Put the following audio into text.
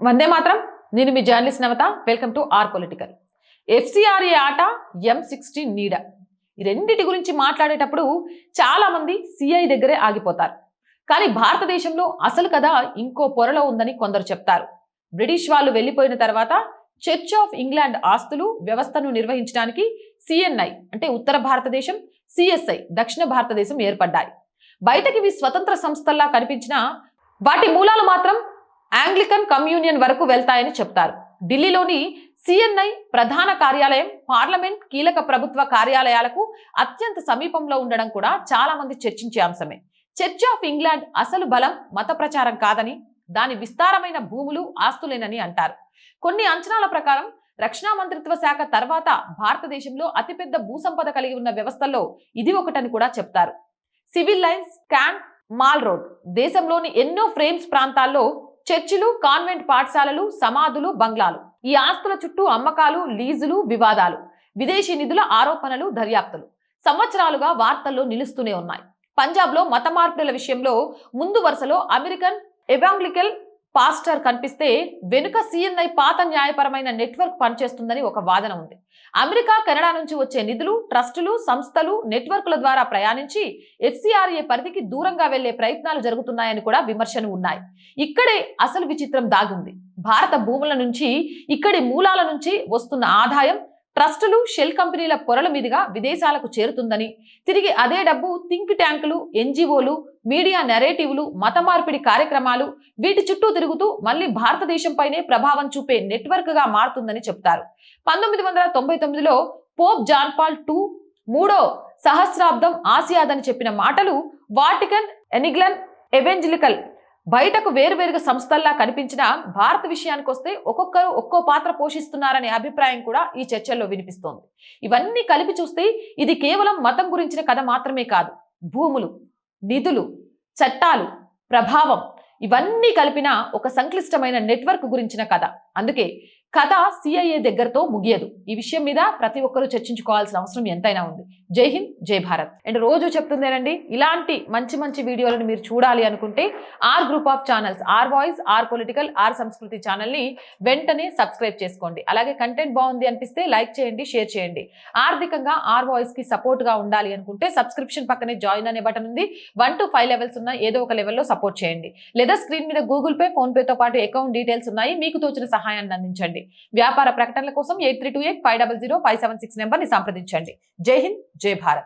వందే మాత్రం. నేను మీ journalist Navata. Welcome to R political. FCRA ఆట, M16 నీడ, ఈ రెండిటి గురించి మాట్లాడేటప్పుడు చాలా మంది CI దగ్గరే ఆగిపోతారు. కానీ భారతదేశంలో అసలు కథ ఇంకో పొరలో ఉందని కొందరు చెప్తారు. బ్రిటిష్ వాళ్ళు వెళ్లిపోయిన తర్వాత చర్చ్ ఆఫ్ ఇంగ్లాండ్ ఆస్తులు వ్యవస్థను నిర్వహించడానికి CNI అంటే ఉత్తర భారతదేశం, CSI దక్షిణ భారతదేశం ఏర్పడ్డాయి. బయటకి ఇవి స్వతంత్ర సంస్థల్లా కనిపించినా వాటి మూలాలు మాత్రం ఆంగ్లికన్ కమ్యూనియన్ వరకు వెళ్తాయని చెప్తారు. ఢిల్లీలోని CNI ప్రధాన కార్యాలయం పార్లమెంట్, కీలక ప్రభుత్వ కార్యాలయాలకు అత్యంత సమీపంలో ఉండడం కూడా చాలా మంది చర్చించే అంశమే. చర్చ్ ఆఫ్ ఇంగ్లాండ్ అసలు బలం మత ప్రచారం కాదని, దాని విస్తారమైన భూములు, ఆస్తులేనని అంటారు. కొన్ని అంచనాల ప్రకారం రక్షణ మంత్రిత్వ శాఖ తర్వాత భారతదేశంలో అతిపెద్ద భూసంపద కలిగి ఉన్న వ్యవస్థల్లో ఇది ఒకటని కూడా చెప్తారు. Civil lines, can't, mall road, దేశంలోని ఎన్నో ఫ్రేమ్స్ ప్రాంతాల్లో చర్చిలు, కాన్వెంట్ పాఠశాలలు, సమాధులు, బంగ్లాలు, ఈ ఆస్తుల చుట్టూ అమ్మకాలు, లీజులు, వివాదాలు, విదేశీ నిధుల ఆరోపణలు, దర్యాప్తులు సంవత్సరాలుగా వార్తల్లో నిలుస్తూనే ఉన్నాయి. పంజాబ్లో మత మార్పుల విషయంలో ముందు వరుసలో అమెరికన్ ఎవాంగ్లికల్ పాస్టర్ కనిపిస్తే వెనుక CNI పాత న్యాయపరమైన నెట్వర్క్ పనిచేస్తుందని ఒక వాదన ఉంది. అమెరికా, కెనడా నుంచి వచ్చే నిధులు, ట్రస్టులు, సంస్థలు, నెట్వర్క్ల ద్వారా ప్రయాణించి FCRA పరిధికి దూరంగా వెళ్లే ప్రయత్నాలు జరుగుతున్నాయని కూడా విమర్శలు ఉన్నాయి. ఇక్కడే అసలు విచిత్రం దాగుంది. భారత భూముల నుంచి, ఇక్కడి మూలాల నుంచి వస్తున్న ఆదాయం ట్రస్టులు, షెల్ కంపెనీల పొరల మీదుగా విదేశాలకు చేరుతుందని, తిరిగి అదే డబ్బు థింక్ ట్యాంకులు, NGOలు, మీడియా నెరేటివ్లు, మత మార్పిడి కార్యక్రమాలు, వీటి చుట్టూ తిరుగుతూ మళ్ళీ భారతదేశంపైనే ప్రభావం చూపే నెట్వర్క్ గా మారుతుందని చెప్తారు. 1999లో పోప్ జాన్ పాల్ II మూడో సహస్రాబ్దం ఆసియాదని చెప్పిన మాటలు వాటికన్, ఎనిగ్లన్, ఎవెంజలికల్ బయటకు వేరువేరుగా సంస్థల్లా కనిపించినా భారత విషయానికి వస్తే ఒక్కొక్కరు ఒక్కో పాత్ర పోషిస్తున్నారనే అభిప్రాయం కూడా ఈ చర్చల్లో వినిపిస్తోంది. ఇవన్నీ కలిపి చూస్తే ఇది కేవలం మతం గురించిన కథ మాత్రమే కాదు. భూములు, నిధులు, చట్టాలు, ప్రభావం ఇవన్నీ కలిపిన ఒక సంక్లిష్టమైన నెట్వర్క్ గురించిన కథ. అందుకే కథ CIA దగ్గరతో ముగియదు. ఈ విషయం మీద ప్రతి ఒక్కరూ చర్చించుకోవాల్సిన అవసరం ఎంతైనా ఉంది. జై హింద్, జై భారత్. అండ్ రోజు చెప్తుందేనండి, ఇలాంటి మంచి మంచి వీడియోలను మీరు చూడాలి అనుకుంటే R group of channels, R voice, R political, R Sanskriti ఛానల్ని వెంటనే సబ్స్క్రైబ్ చేసుకోండి. అలాగే కంటెంట్ బాగుంది అనిపిస్తే లైక్ చేయండి, షేర్ చేయండి. ఆర్థికంగా ఆర్ వాయిస్ కి సపోర్ట్ గా ఉండాలి అనుకుంటే సబ్స్క్రిప్షన్ పక్కనే జాయిన్ అనే బటన్ ఉంది. 1 to 5 లెవెల్స్ ఉన్న ఏదో ఒక లెవెల్లో సపోర్ట్ చేయండి. లేదా స్క్రీన్ మీద గూగుల్ పే, ఫోన్ పేతో పాటు అకౌంట్ డీటెయిల్స్ ఉన్నాయి. మీకు తోచిన సహాయాన్ని అందించండి. వ్యాపార ప్రకటనల కోసం 8328500576 నెంబర్ని సంప్రదించండి. జై హింద్, జై భారత్.